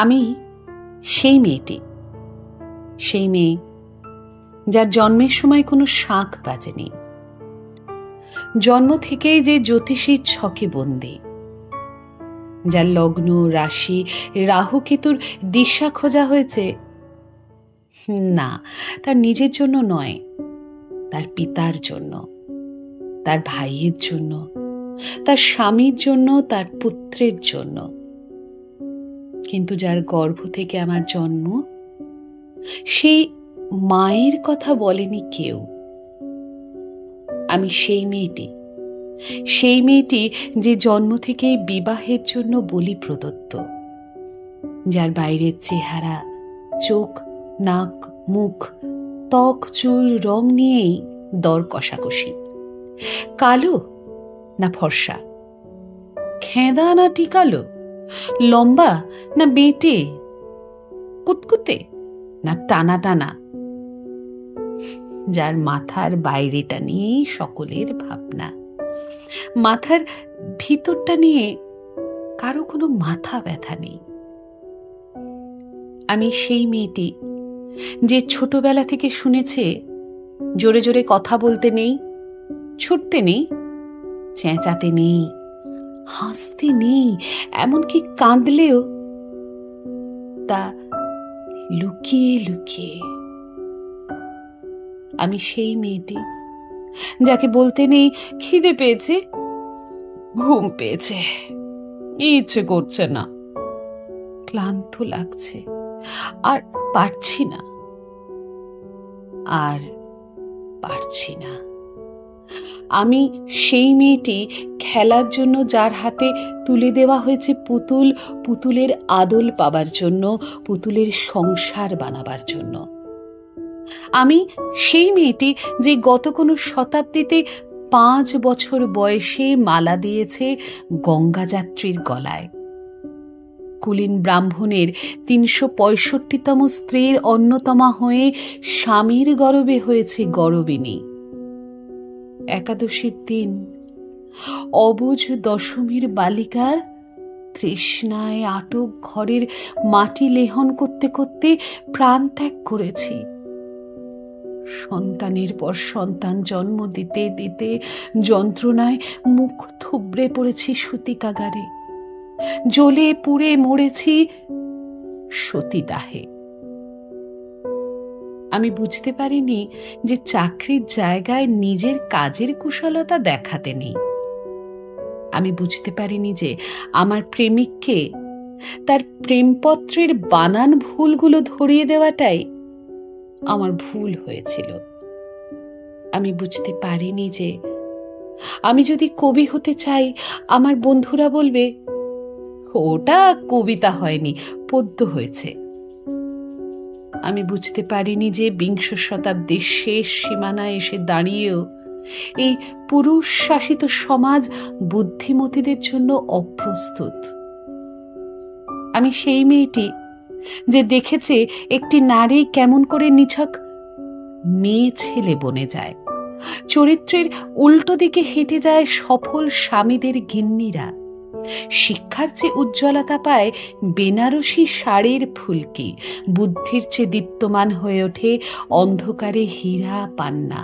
আমি সেই মেয়েটি, সেই মেয়ে যার জন্মের সময় কোনো শাঁখ বাজেনি, জন্ম থেকেই যে জ্যোতিষীর ছকে বন্দী, যার লগ্ন রাশি রাহু কেতুর দিশা খোঁজা হয়েছে না তার নিজের জন্য নয়, তার পিতার জন্য, তার ভাইয়ের জন্য, তার স্বামীর জন্য, তার পুত্রের জন্য। কিন্তু যার গর্ভ থেকে আমার জন্ম, সেই মায়ের কথা বলেনি কেউ। আমি সেই মেয়েটি, সেই মেয়েটি যে জন্ম থেকে বিবাহের জন্য বলি প্রদত্ত, যার বাইরের চেহারা, চোখ, নাক, মুখ, ত্বক, চুল, রং নিয়েই দর কষাকষি। কালো না ফর্সা, খেঁদা না টিকালো, লম্বা না বেঁটে, কুতকুতে না টানা টানা, যার মাথার বাইরেটা নিয়েই সকলের ভাবনা, মাথার ভিতরটা নিয়ে কারো কোনো মাথা ব্যথা নেই। আমি সেই মেয়েটি যে ছোটবেলা থেকে শুনেছে জোরে জোরে কথা বলতে নেই, ছুটতে নেই, চেঁচাতে নেই, হাসতে নেই, এমনকি কাঁদলেও তা লুকিয়ে লুকিয়ে। আমি সেই মেয়েটি যাকে বলতে নেই খিদে পেয়েছে, ঘুম পেয়েছে, ইচ্ছে করছে না, ক্লান্ত লাগছে, আর পারছি না, আর পারছি না। আমি সেই মেয়েটি খেলার জন্য যার হাতে তুলে দেওয়া হয়েছে পুতুল, পুতুলের আদল পাবার জন্য, পুতুলের সংসার বানাবার জন্য। আমি সেই মেয়েটি যে গত কোনো শতাব্দীতে 5 বছর বয়সে মালা দিয়েছে গঙ্গাযাত্রীর গলায়, কুলীন ব্রাহ্মণের 365তম স্ত্রীর অন্যতমা হয়ে স্বামীর গরবে হয়েছে গরবিনী। একাদশীর দিন অবুঝ দশমীর বালিকার তৃষ্ণায় আটক ঘরের মাটি লেহন করতে করতে প্রাণ ত্যাগ করেছি। সন্তানের পর সন্তান জন্ম দিতে দিতে যন্ত্রণায় মুখ থুবড়ে পড়েছি সূতিকাগারে, জ্বলে পুড়ে মরেছি সতীদাহে। আমি বুঝতে পারিনি যে চাকরির জায়গায় নিজের কাজের কুশলতা দেখাতে নেই। আমি বুঝতে পারিনি যে আমার প্রেমিককে তার প্রেমপত্রের বানান ভুলগুলো ধরিয়ে দেওয়াটাই আমার ভুল হয়েছিল। আমি বুঝতে পারিনি যে আমি যদি কবি হতে চাই, আমার বন্ধুরা বলবে ওটা কবিতা হয়নি, পদ্য হয়েছে। আমি বুঝতে পারিনি যে 20 শতাব্দীর শেষ সীমানায় এসে দাঁড়িয়েও এই পুরুষ শাসিত সমাজ বুদ্ধিমতীদের জন্য অপ্রস্তুত। আমি সেই মেয়েটি যে দেখেছে একটি নারী কেমন করে নিছক মেয়ে ছেলে বনে যায়, চরিত্রের উল্টো দিকে হেঁটে যায় সফল স্বামীদের গিন্নিরা, শিক্ষার চেয়ে উজ্জ্বলতা পায় বেনারসি শাড়ির ফুলকি, বুদ্ধির চেয়ে দীপ্তমান হয়ে ওঠে অন্ধকারে হীরা পান্না।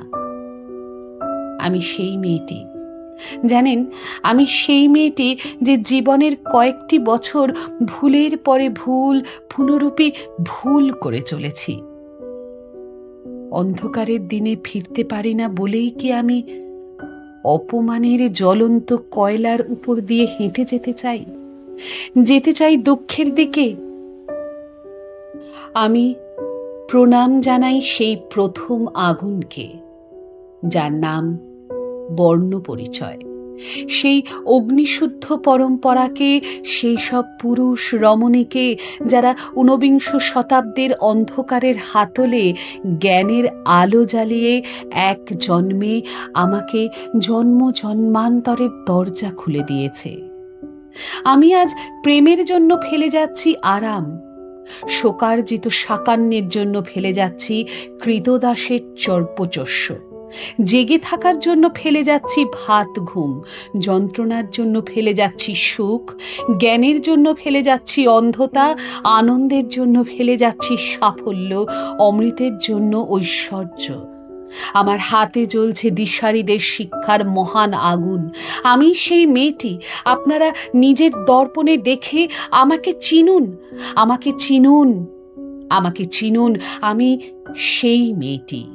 আমি সেই মেয়েটি, জানেন, আমি সেই মেয়েটি যে জীবনের কয়েকটি বছর ভুলের পরে ভুল, পুনরূপী ভুল করে চলেছি। অন্ধকারের দিনে ফিরতে পারি না বলেই কি আমি অপমানের জ্বলন্ত কয়লার উপর দিয়ে হেঁটে যেতে চাই দুঃখের দিকে? আমি প্রণাম জানাই সেই প্রথম আগুনকে, যার নাম বর্ণ পরিচয়, সেই অগ্নিশুদ্ধ পরম্পরাকে, সেই সব পুরুষ রমণীকে যারা 19 শতাব্দীর অন্ধকারের হাতলে জ্ঞানের আলো জ্বালিয়ে এক জন্মে আমাকে জন্ম জন্মান্তরের দরজা খুলে দিয়েছে। আমি আজ প্রেমের জন্য ফেলে যাচ্ছি আরাম, শোকার্জিত সাকান্যের জন্য ফেলে যাচ্ছি কৃতদাসের চর্পচস্য, জেগে থাকার জন্য ফেলে যাচ্ছি ভাত ঘুম, যন্ত্রণার জন্য ফেলে যাচ্ছি সুখ, জ্ঞানের জন্য ফেলে যাচ্ছি অন্ধতা, আনন্দের জন্য ফেলে যাচ্ছি সাফল্য, অমৃতের জন্য ঐশ্বর্য। আমার হাতে জ্বলছে দিশারীদের শিক্ষার মহান আগুন। আমি সেই মেয়েটি। আপনারা নিজের দর্পণে দেখে আমাকে চিনুন, আমাকে চিনুন, আমাকে চিনুন। আমি সেই মেয়েটি।